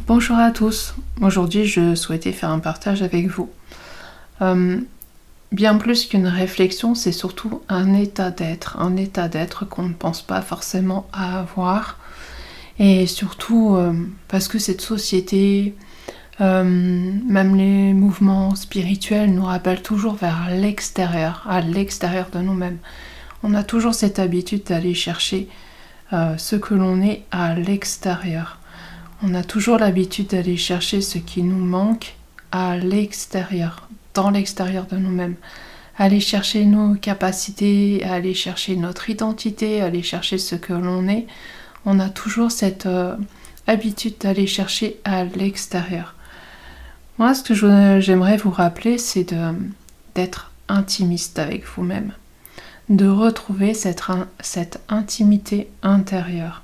Bonjour à tous, aujourd'hui je souhaitais faire un partage avec vous. Bien plus qu'une réflexion, c'est surtout un état d'être qu'on ne pense pas forcément à avoir. Et surtout parce que cette société, même les mouvements spirituels nous rappellent toujours vers l'extérieur, à l'extérieur de nous-mêmes. On a toujours cette habitude d'aller chercher ce que l'on est à l'extérieur. On a toujours l'habitude d'aller chercher ce qui nous manque à l'extérieur, dans l'extérieur de nous-mêmes. Aller chercher nos capacités, aller chercher notre identité, aller chercher ce que l'on est. On a toujours cette habitude d'aller chercher à l'extérieur. Moi, ce que j'aimerais vous rappeler, c'est d'être intimiste avec vous-même. De retrouver cette intimité intérieure.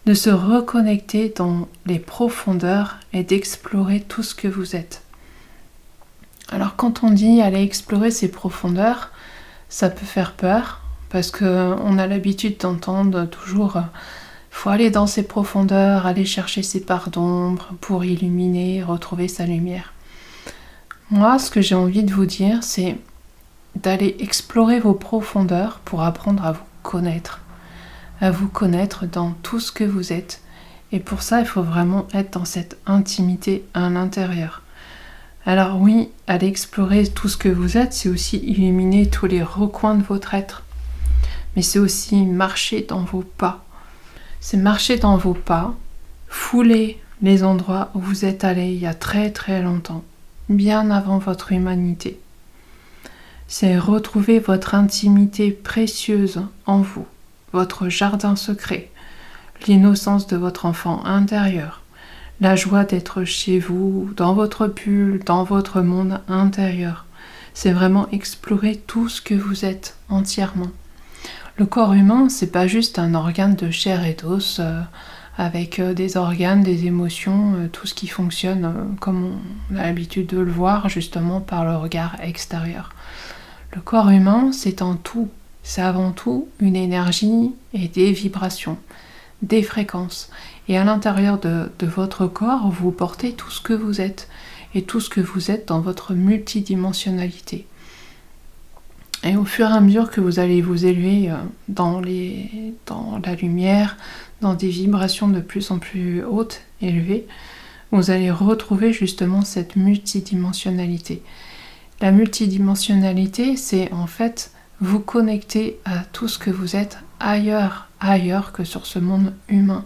De se reconnecter dans les profondeurs et d'explorer tout ce que vous êtes. Alors quand on dit aller explorer ces profondeurs, ça peut faire peur parce qu'on a l'habitude d'entendre toujours faut aller dans ces profondeurs, aller chercher ces parts d'ombre pour illuminer, retrouver sa lumière. Moi, ce que j'ai envie de vous dire, c'est d'aller explorer vos profondeurs pour apprendre à vous connaître dans tout ce que vous êtes. Et pour ça, il faut vraiment être dans cette intimité à l'intérieur. Alors oui, aller explorer tout ce que vous êtes, c'est aussi illuminer tous les recoins de votre être. Mais c'est aussi marcher dans vos pas. C'est marcher dans vos pas, fouler les endroits où vous êtes allé il y a très très longtemps, bien avant votre humanité. C'est retrouver votre intimité précieuse en vous. Votre jardin secret, l'innocence de votre enfant intérieur, la joie d'être chez vous, dans votre bulle, dans votre monde intérieur. C'est vraiment explorer tout ce que vous êtes entièrement. Le corps humain, c'est pas juste un organe de chair et d'os avec des organes, des émotions, tout ce qui fonctionne comme on a l'habitude de le voir justement par le regard extérieur. Le corps humain, c'est en tout. C'est avant tout une énergie et des vibrations, des fréquences. Et à l'intérieur de votre corps, vous portez tout ce que vous êtes. Et tout ce que vous êtes dans votre multidimensionnalité. Et au fur et à mesure que vous allez vous élever dans la lumière, dans des vibrations de plus en plus hautes, élevées, vous allez retrouver justement cette multidimensionnalité. La multidimensionnalité, c'est en fait vous connecter à tout ce que vous êtes ailleurs que sur ce monde humain.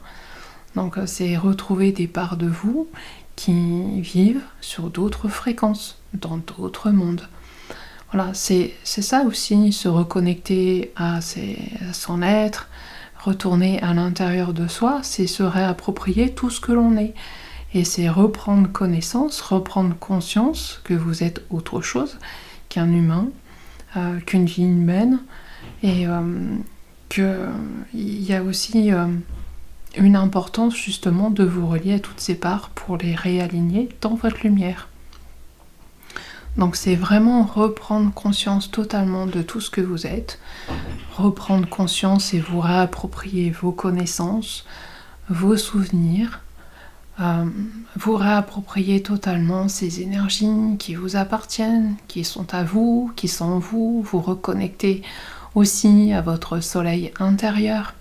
Donc c'est retrouver des parts de vous qui vivent sur d'autres fréquences, dans d'autres mondes. Voilà, c'est ça aussi, se reconnecter à son être, retourner à l'intérieur de soi, c'est se réapproprier tout ce que l'on est. Et c'est reprendre connaissance, reprendre conscience que vous êtes autre chose qu'un humain, qu'une vie humaine, et qu'il y a aussi une importance justement de vous relier à toutes ces parts pour les réaligner dans votre lumière. Donc c'est vraiment reprendre conscience totalement de tout ce que vous êtes, reprendre conscience et vous réapproprier vos connaissances, vos souvenirs, vous réapproprier totalement ces énergies qui vous appartiennent, qui sont à vous, qui sont en vous, vous reconnecter aussi à votre soleil intérieur,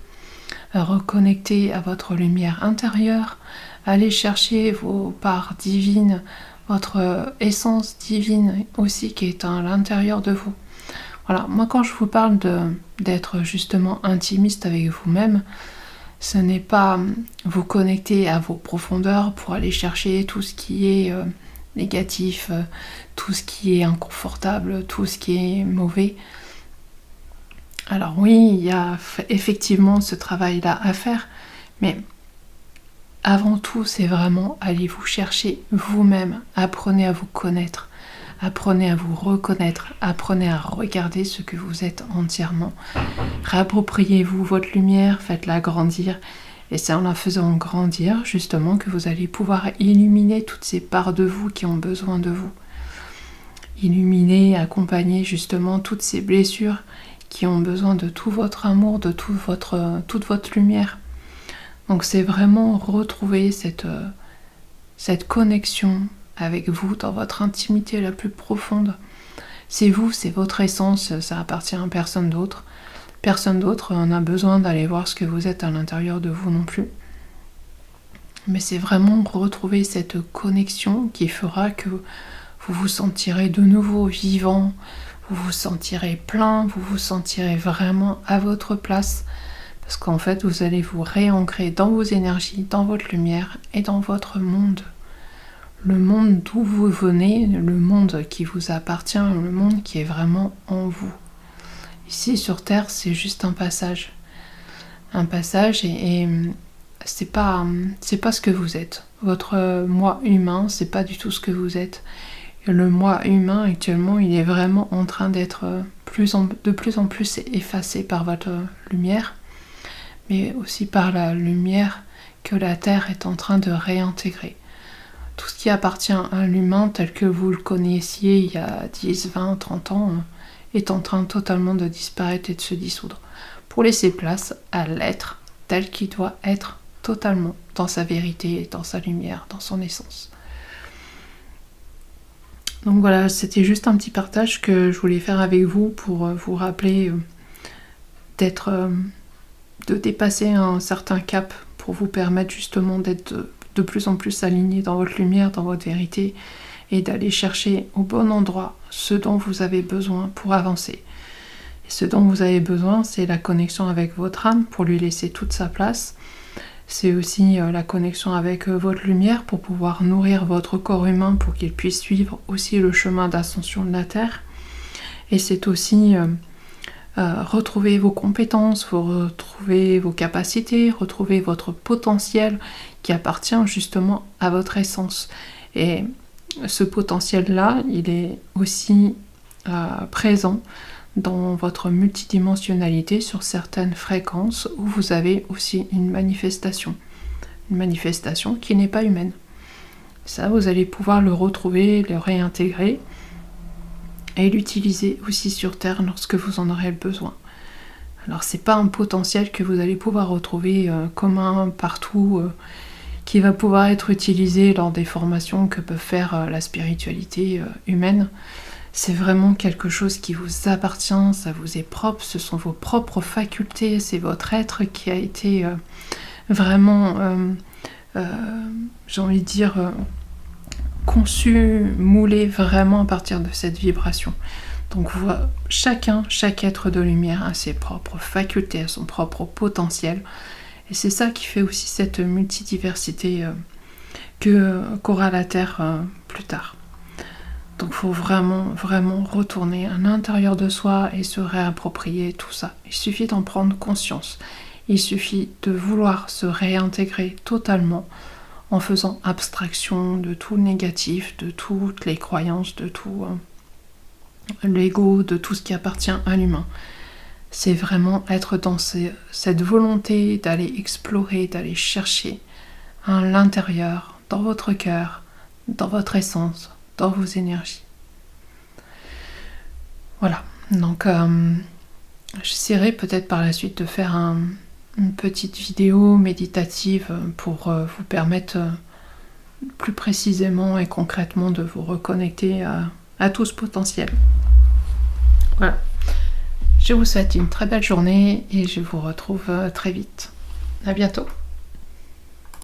reconnecter à votre lumière intérieure, aller chercher vos parts divines, votre essence divine aussi qui est à l'intérieur de vous. Voilà, moi quand je vous parle d'être justement intimiste avec vous-même, ce n'est pas vous connecter à vos profondeurs pour aller chercher tout ce qui est négatif, tout ce qui est inconfortable, tout ce qui est mauvais. Alors oui, il y a effectivement ce travail-là à faire, mais avant tout, c'est vraiment aller vous chercher vous-même. Apprenez à vous connaître, apprenez à vous reconnaître, apprenez à regarder ce que vous êtes entièrement. Réappropriez-vous votre lumière, faites-la grandir. Et c'est en la faisant grandir, justement, que vous allez pouvoir illuminer toutes ces parts de vous qui ont besoin de vous. Illuminer, accompagner justement toutes ces blessures qui ont besoin de tout votre amour, de toute votre lumière. Donc c'est vraiment retrouver cette cette connexion avec vous dans votre intimité la plus profonde. C'est vous, c'est votre essence, ça appartient à personne d'autre. Personne d'autre n'a besoin d'aller voir ce que vous êtes à l'intérieur de vous non plus. Mais c'est vraiment retrouver cette connexion qui fera que vous vous sentirez de nouveau vivant, vous vous sentirez plein, vous vous sentirez vraiment à votre place. Parce qu'en fait, vous allez vous réancrer dans vos énergies, dans votre lumière et dans votre monde. Le monde d'où vous venez, le monde qui vous appartient, le monde qui est vraiment en vous. Ici sur Terre, c'est juste un passage. Un passage et c'est pas ce que vous êtes. Votre moi humain, c'est pas du tout ce que vous êtes. Et le moi humain, actuellement, il est vraiment en train d'être de plus en plus effacé par votre lumière, mais aussi par la lumière que la Terre est en train de réintégrer. Tout ce qui appartient à l'humain tel que vous le connaissiez il y a 10, 20, 30 ans est en train totalement de disparaître et de se dissoudre pour laisser place à l'être tel qu'il doit être totalement dans sa vérité, dans sa lumière, dans son essence. Donc voilà, c'était juste un petit partage que je voulais faire avec vous pour vous rappeler de dépasser un certain cap pour vous permettre justement d'être de plus en plus aligné dans votre lumière, dans votre vérité et d'aller chercher au bon endroit ce dont vous avez besoin pour avancer. Et ce dont vous avez besoin, c'est la connexion avec votre âme pour lui laisser toute sa place. C'est aussi la connexion avec votre lumière pour pouvoir nourrir votre corps humain pour qu'il puisse suivre aussi le chemin d'ascension de la Terre. Et c'est aussi retrouver vos compétences, retrouver vos capacités, retrouver votre potentiel qui appartient justement à votre essence. Et ce potentiel-là, il est aussi présent dans votre multidimensionnalité sur certaines fréquences où vous avez aussi une manifestation qui n'est pas humaine. Ça, vous allez pouvoir le retrouver, le réintégrer et l'utiliser aussi sur Terre lorsque vous en aurez le besoin. Alors c'est pas un potentiel que vous allez pouvoir retrouver commun partout, qui va pouvoir être utilisé lors des formations que peut faire la spiritualité humaine. C'est vraiment quelque chose qui vous appartient, ça vous est propre, ce sont vos propres facultés, c'est votre être qui a été vraiment, j'ai envie de dire, conçu, moulé vraiment à partir de cette vibration. Donc chaque être de lumière a ses propres facultés, a son propre potentiel. Et c'est ça qui fait aussi cette multidiversité qu'aura la Terre plus tard. Donc il faut vraiment, vraiment retourner à l'intérieur de soi et se réapproprier tout ça. Il suffit d'en prendre conscience. Il suffit de vouloir se réintégrer totalement en faisant abstraction de tout le négatif, de toutes les croyances, de tout l'ego, de tout ce qui appartient à l'humain. C'est vraiment être dans cette volonté d'aller explorer, d'aller chercher à l'intérieur, dans votre cœur, dans votre essence, dans vos énergies. Voilà, donc j'essaierai peut-être par la suite de faire une petite vidéo méditative pour vous permettre plus précisément et concrètement de vous reconnecter à tout ce potentiel. Voilà. Je vous souhaite une très belle journée et je vous retrouve très vite. À bientôt.